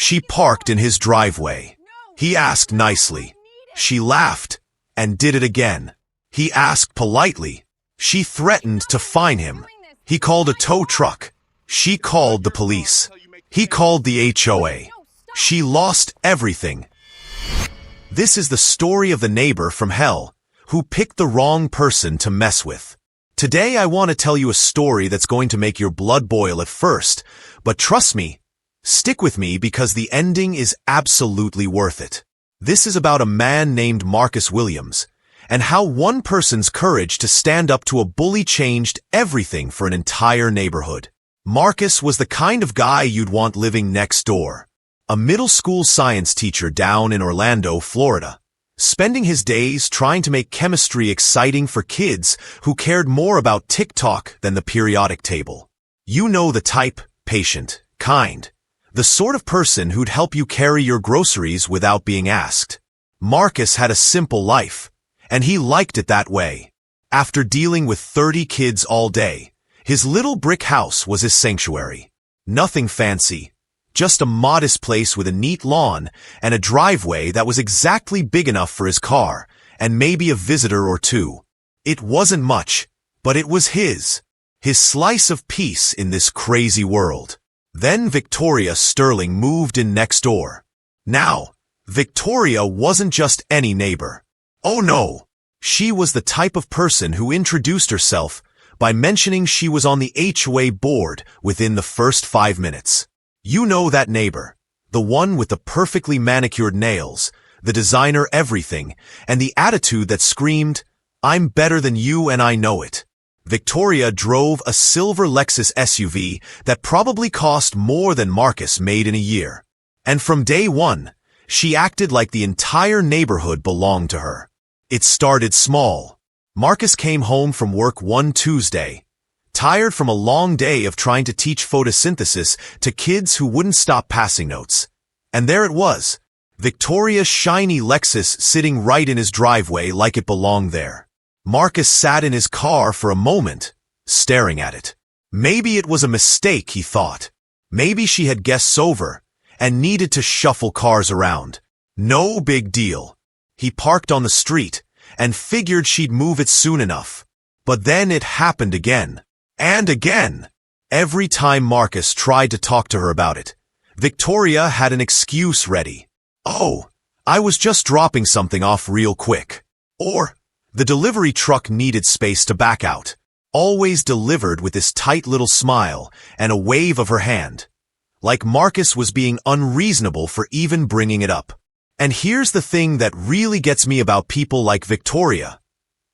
She parked in his driveway. He asked nicely. She laughed and did it again. He asked politely. She threatened to fine him. He called a tow truck. She called the police. He called the HOA. She lost everything. This is the story of the neighbor from hell who picked the wrong person to mess with. Today I want to tell you a story that's going to make your blood boil at first, but trust me, stick with me because the ending is absolutely worth it. This is about a man named Marcus Williams, and how one person's courage to stand up to a bully changed everything for an entire neighborhood. Marcus was the kind of guy you'd want living next door. A middle school science teacher down in Orlando, Florida, spending his days trying to make chemistry exciting for kids who cared more about TikTok than the periodic table. You know the type, patient, kind. The sort of person who'd help you carry your groceries without being asked. Marcus had a simple life, and he liked it that way. After dealing with 30 kids all day, his little brick house was his sanctuary. Nothing fancy, just a modest place with a neat lawn and a driveway that was exactly big enough for his car, and maybe a visitor or two. It wasn't much, but it was his slice of peace in this crazy world. Then Victoria Sterling moved in next door. Now, Victoria wasn't just any neighbor. Oh no! She was the type of person who introduced herself by mentioning she was on the HOA board within the first 5 minutes. You know that neighbor, the one with the perfectly manicured nails, the designer everything, and the attitude that screamed, "I'm better than you and I know it." Victoria drove a silver Lexus SUV that probably cost more than Marcus made in a year. And from day one, she acted like the entire neighborhood belonged to her. It started small. Marcus came home from work one Tuesday, tired from a long day of trying to teach photosynthesis to kids who wouldn't stop passing notes. And there it was, Victoria's shiny Lexus sitting right in his driveway like it belonged there. Marcus sat in his car for a moment, staring at it. Maybe it was a mistake, he thought. Maybe she had guests over and needed to shuffle cars around. No big deal. He parked on the street and figured she'd move it soon enough. But then it happened again. And again. Every time Marcus tried to talk to her about it, Victoria had an excuse ready. "Oh, I was just dropping something off real quick." Or, "The delivery truck needed space to back out." Always delivered with this tight little smile and a wave of her hand. Like Marcus was being unreasonable for even bringing it up. And here's the thing that really gets me about people like Victoria.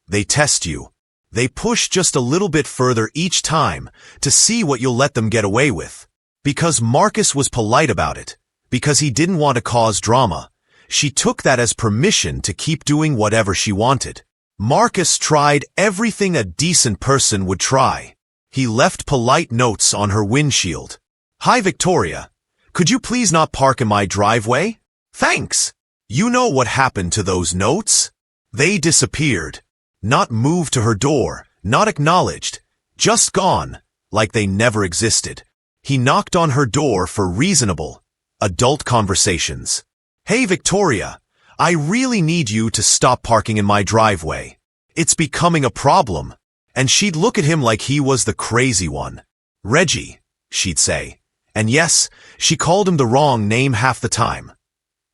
They test you. They push just a little bit further each time to see what you'll let them get away with. Because Marcus was polite about it, because he didn't want to cause drama, she took that as permission to keep doing whatever she wanted. Marcus tried everything a decent person would try. He left polite notes on her windshield. "Hi Victoria, could you please not park in my driveway? Thanks." You know what happened to those notes? They disappeared. Not moved to her door, not acknowledged, just gone, like they never existed. He knocked on her door for reasonable, adult conversations. "Hey Victoria, I really need you to stop parking in my driveway. It's becoming a problem." And she'd look at him like he was the crazy one. "Reggie," she'd say. And yes, she called him the wrong name half the time.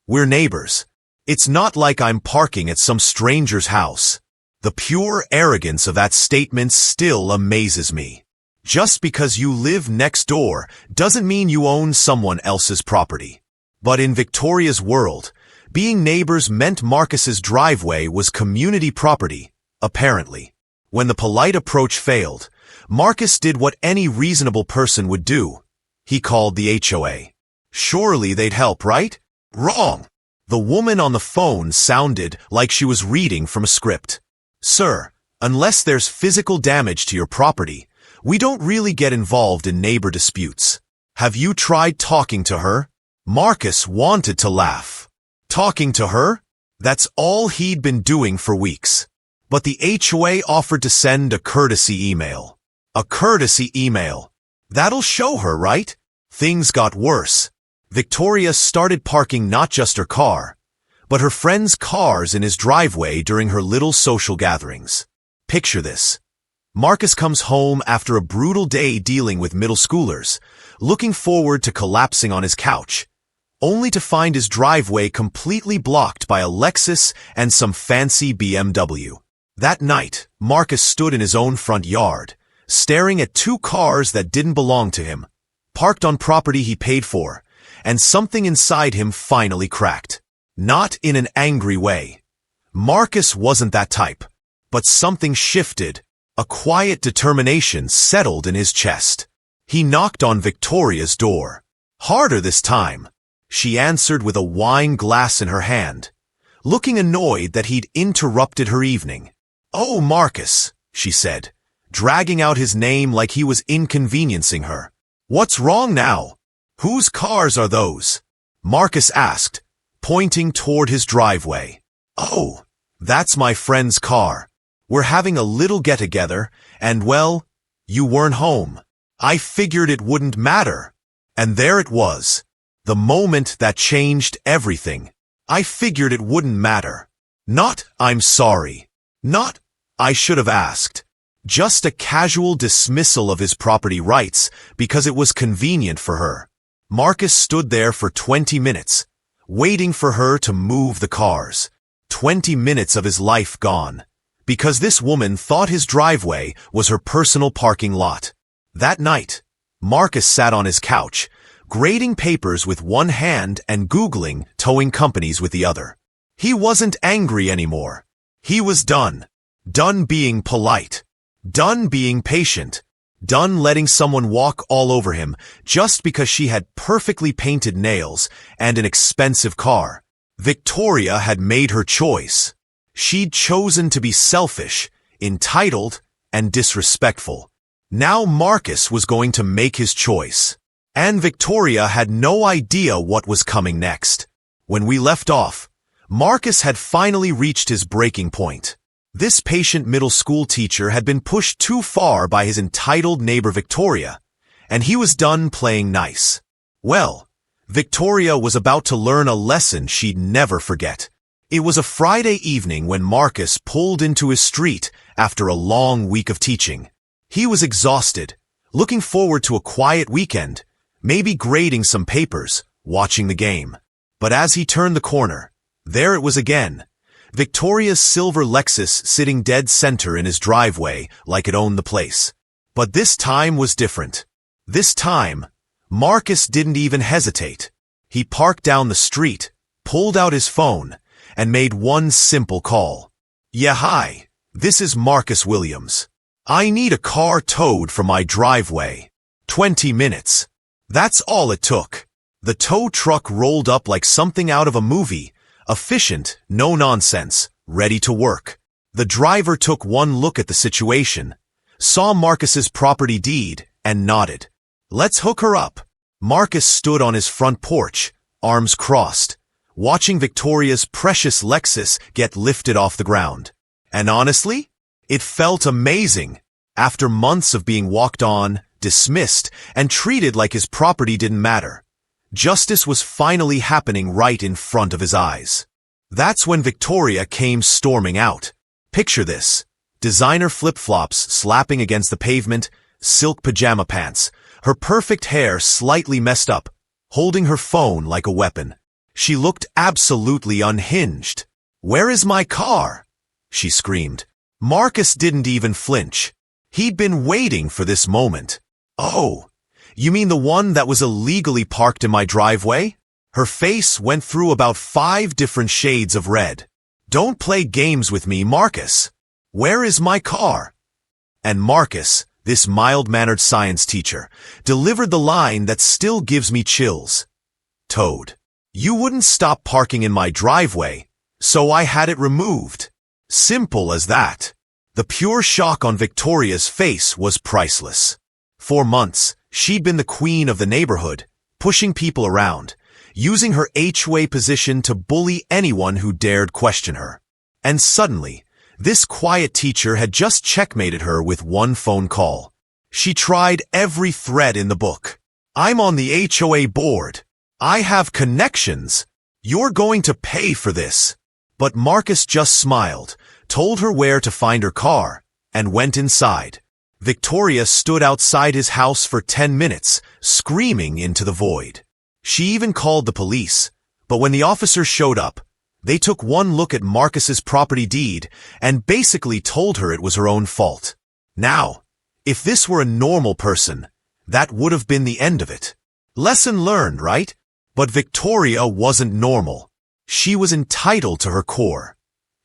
"We're neighbors. It's not like I'm parking at some stranger's house." The pure arrogance of that statement still amazes me. Just because you live next door doesn't mean you own someone else's property. But in Victoria's world, being neighbors meant Marcus's driveway was community property, apparently. When the polite approach failed, Marcus did what any reasonable person would do. He called the HOA. Surely they'd help, right? Wrong. The woman on the phone sounded like she was reading from a script. "Sir, unless there's physical damage to your property, we don't really get involved in neighbor disputes. Have you tried talking to her?" Marcus wanted to laugh. Talking to her? That's all he'd been doing for weeks. But the HOA offered to send a courtesy email. A courtesy email. That'll show her, right? Things got worse. Victoria started parking not just her car, but her friends' cars in his driveway during her little social gatherings. Picture this. Marcus comes home after a brutal day dealing with middle schoolers, looking forward to collapsing on his couch, only to find his driveway completely blocked by a Lexus and some fancy BMW. That night, Marcus stood in his own front yard, staring at two cars that didn't belong to him, parked on property he paid for, and something inside him finally cracked. Not in an angry way. Marcus wasn't that type, but something shifted. A quiet determination settled in his chest. He knocked on Victoria's door. Harder this time. She answered with a wine glass in her hand, looking annoyed that he'd interrupted her evening. "Oh, Marcus," she said, dragging out his name like he was inconveniencing her. "What's wrong now? Whose cars are those?" Marcus asked, pointing toward his driveway. "Oh, that's my friend's car. We're having a little get-together, and well, you weren't home. I figured it wouldn't matter." And there it was, the moment that changed everything. I figured it wouldn't matter. Not, "I'm sorry." Not, "I should have asked." Just a casual dismissal of his property rights because it was convenient for her. Marcus stood there for 20 minutes, waiting for her to move the cars. 20 minutes of his life gone, because this woman thought his driveway was her personal parking lot. That night, Marcus sat on his couch, grading papers with one hand and Googling towing companies with the other. He wasn't angry anymore. He was done. Done being polite. Done being patient. Done letting someone walk all over him just because she had perfectly painted nails and an expensive car. Victoria had made her choice. She'd chosen to be selfish, entitled, and disrespectful. Now Marcus was going to make his choice. And Victoria had no idea what was coming next. When we left off, Marcus had finally reached his breaking point. This patient middle school teacher had been pushed too far by his entitled neighbor Victoria, and he was done playing nice. Well, Victoria was about to learn a lesson she'd never forget. It was a Friday evening when Marcus pulled into his street after a long week of teaching. He was exhausted, looking forward to a quiet weekend, maybe grading some papers, watching the game. But as he turned the corner, there it was again. Victoria's silver Lexus sitting dead center in his driveway like it owned the place. But this time was different. This time, Marcus didn't even hesitate. He parked down the street, pulled out his phone, and made one simple call. "Yeah, hi, this is Marcus Williams. I need a car towed from my driveway. 20 minutes. That's all it took. The tow truck rolled up like something out of a movie, efficient, no nonsense, ready to work. The driver took one look at the situation, saw Marcus's property deed, and nodded. "Let's hook her up." Marcus stood on his front porch, arms crossed, watching Victoria's precious Lexus get lifted off the ground. And honestly, it felt amazing. After months of being walked on, dismissed, and treated like his property didn't matter, justice was finally happening right in front of his eyes. That's when Victoria came storming out. Picture this. Designer flip-flops slapping against the pavement, silk pajama pants, her perfect hair slightly messed up, holding her phone like a weapon. She looked absolutely unhinged. "Where is my car?" she screamed. Marcus didn't even flinch. He'd been waiting for this moment. "Oh, you mean the one that was illegally parked in my driveway?" Her face went through about 5 different shades of red. "Don't play games with me, Marcus. Where is my car?" And Marcus, this mild-mannered science teacher, delivered the line that still gives me chills. "Towed. You wouldn't stop parking in my driveway, so I had it removed." Simple as that. The pure shock on Victoria's face was priceless. For months, she'd been the queen of the neighborhood, pushing people around, using her HOA position to bully anyone who dared question her. And suddenly, this quiet teacher had just checkmated her with one phone call. She tried every thread in the book. "I'm on the HOA board. I have connections. You're going to pay for this. But Marcus just smiled, told her where to find her car, and went inside. Victoria stood outside his house for 10 minutes, screaming into the void. She even called the police, but when the officers showed up, they took one look at Marcus's property deed and basically told her it was her own fault. Now, if this were a normal person, that would have been the end of it. Lesson learned, right? But Victoria wasn't normal. She was entitled to her core.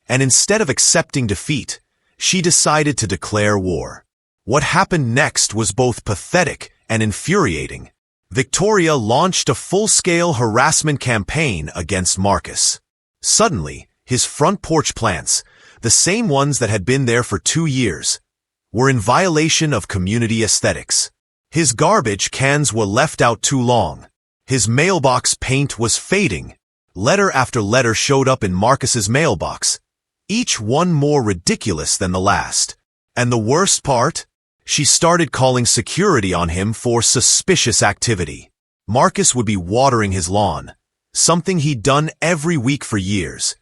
And instead of accepting defeat, she decided to declare war. What happened next was both pathetic and infuriating. Victoria launched a full-scale harassment campaign against Marcus. Suddenly, his front porch plants, the same ones that had been there for 2 years, were in violation of community aesthetics. His garbage cans were left out too long. His mailbox paint was fading. Letter after letter showed up in Marcus's mailbox, each one more ridiculous than the last. And the worst part? She started calling security on him for suspicious activity. Marcus would be watering his lawn, something he'd done every week for years,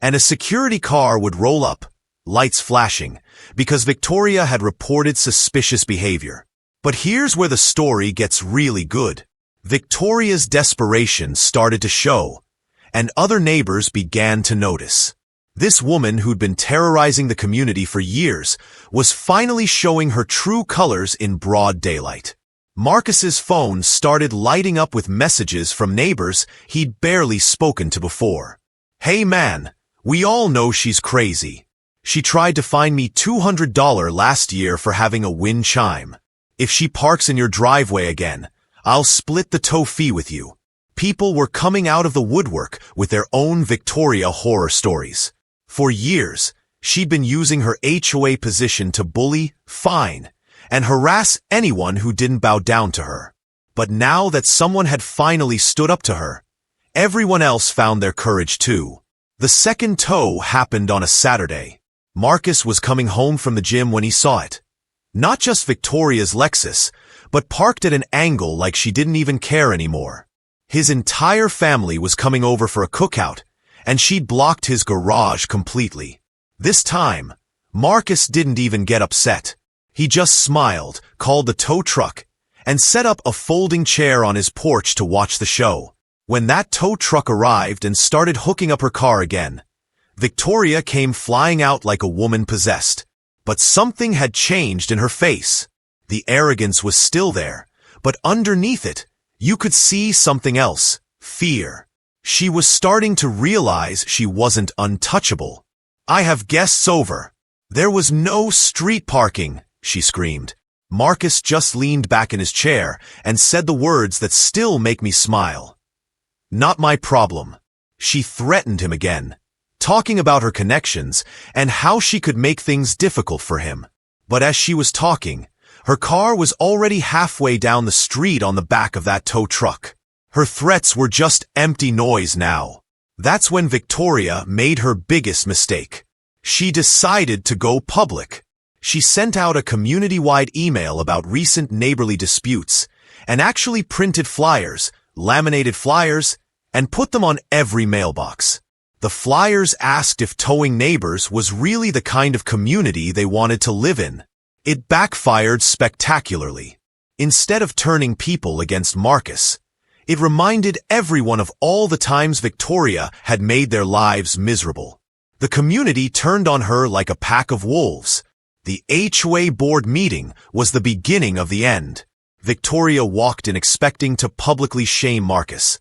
and a security car would roll up, lights flashing, because Victoria had reported suspicious behavior. But here's where the story gets really good. Victoria's desperation started to show, and other neighbors began to notice. This woman who'd been terrorizing the community for years was finally showing her true colors in broad daylight. Marcus's phone started lighting up with messages from neighbors he'd barely spoken to before. Hey man, we all know she's crazy. She tried to fine me $200 last year for having a wind chime. If she parks in your driveway again, I'll split the tow fee with you. People were coming out of the woodwork with their own Victoria horror stories. For years, she'd been using her HOA position to bully, fine, and harass anyone who didn't bow down to her. But now that someone had finally stood up to her, everyone else found their courage too. The second tow happened on a Saturday. Marcus was coming home from the gym when he saw it. Not just Victoria's Lexus, but parked at an angle like she didn't even care anymore. His entire family was coming over for a cookout, and she'd blocked his garage completely. This time, Marcus didn't even get upset. He just smiled, called the tow truck, and set up a folding chair on his porch to watch the show. When that tow truck arrived and started hooking up her car again, Victoria came flying out like a woman possessed. But something had changed in her face. The arrogance was still there, but underneath it, you could see something else, fear. She was starting to realize she wasn't untouchable. I have guests over. There was no street parking, she screamed. Marcus just leaned back in his chair and said the words that still make me smile. Not my problem. She threatened him again, talking about her connections and how she could make things difficult for him. But as she was talking, her car was already halfway down the street on the back of that tow truck. Her threats were just empty noise now. That's when Victoria made her biggest mistake. She decided to go public. She sent out a community-wide email about recent neighborly disputes and actually printed flyers, laminated flyers, and put them on every mailbox. The flyers asked if towing neighbors was really the kind of community they wanted to live in. It backfired spectacularly. Instead of turning people against Marcus, it reminded everyone of all the times Victoria had made their lives miserable. The community turned on her like a pack of wolves. The HOA board meeting was the beginning of the end. Victoria walked in expecting to publicly shame Marcus,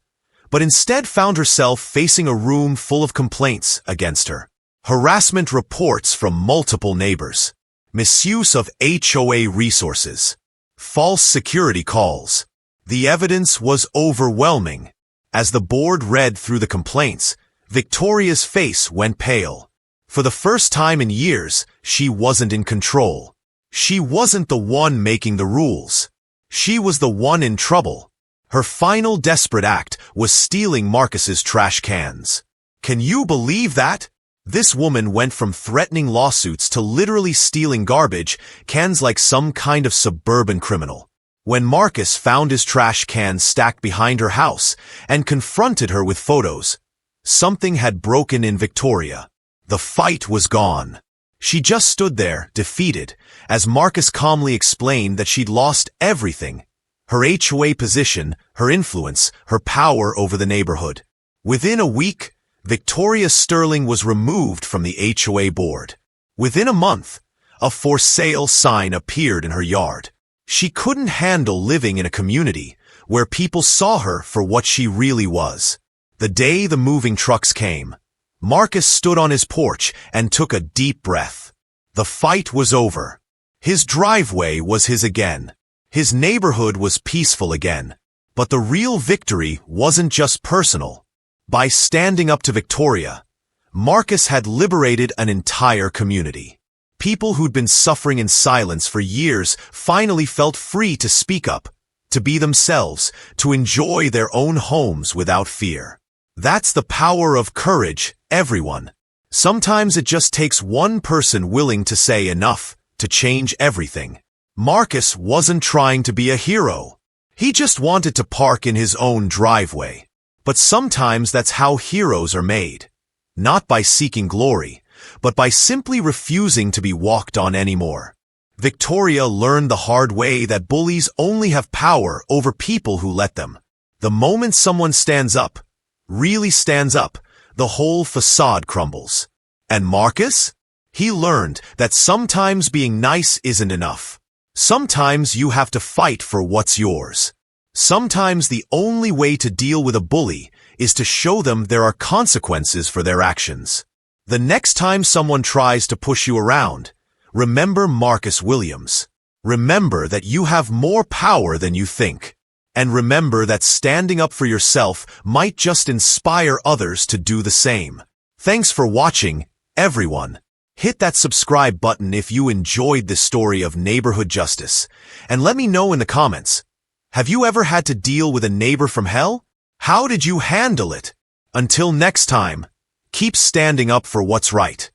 but instead found herself facing a room full of complaints against her. Harassment reports from multiple neighbors, misuse of HOA resources, false security calls. The evidence was overwhelming. As the board read through the complaints, Victoria's face went pale. For the first time in years, she wasn't in control. She wasn't the one making the rules. She was the one in trouble. Her final desperate act was stealing Marcus's trash cans. Can you believe that? This woman went from threatening lawsuits to literally stealing garbage cans like some kind of suburban criminal. When Marcus found his trash can stacked behind her house and confronted her with photos, something had broken in Victoria. The fight was gone. She just stood there, defeated, as Marcus calmly explained that she'd lost everything: her HOA position, her influence, her power over the neighborhood. Within a week, Victoria Sterling was removed from the HOA board. Within a month, a for sale sign appeared in her yard. She couldn't handle living in a community where people saw her for what she really was. The day the moving trucks came, Marcus stood on his porch and took a deep breath. The fight was over. His driveway was his again. His neighborhood was peaceful again. But the real victory wasn't just personal. By standing up to Victoria, Marcus had liberated an entire community. People who'd been suffering in silence for years finally felt free to speak up, to be themselves, to enjoy their own homes without fear. That's the power of courage, everyone. Sometimes it just takes one person willing to say enough to change everything. Marcus wasn't trying to be a hero. He just wanted to park in his own driveway. But sometimes that's how heroes are made. Not by seeking glory, but by simply refusing to be walked on anymore. Victoria learned the hard way that bullies only have power over people who let them. The moment someone stands up, really stands up, the whole facade crumbles. And Marcus? He learned that sometimes being nice isn't enough. Sometimes you have to fight for what's yours. Sometimes the only way to deal with a bully is to show them there are consequences for their actions. The next time someone tries to push you around, remember Marcus Williams. Remember that you have more power than you think. And remember that standing up for yourself might just inspire others to do the same. Thanks for watching, everyone. Hit that subscribe button if you enjoyed this story of neighborhood justice. And let me know in the comments. Have you ever had to deal with a neighbor from hell? How did you handle it? Until next time, keep standing up for what's right.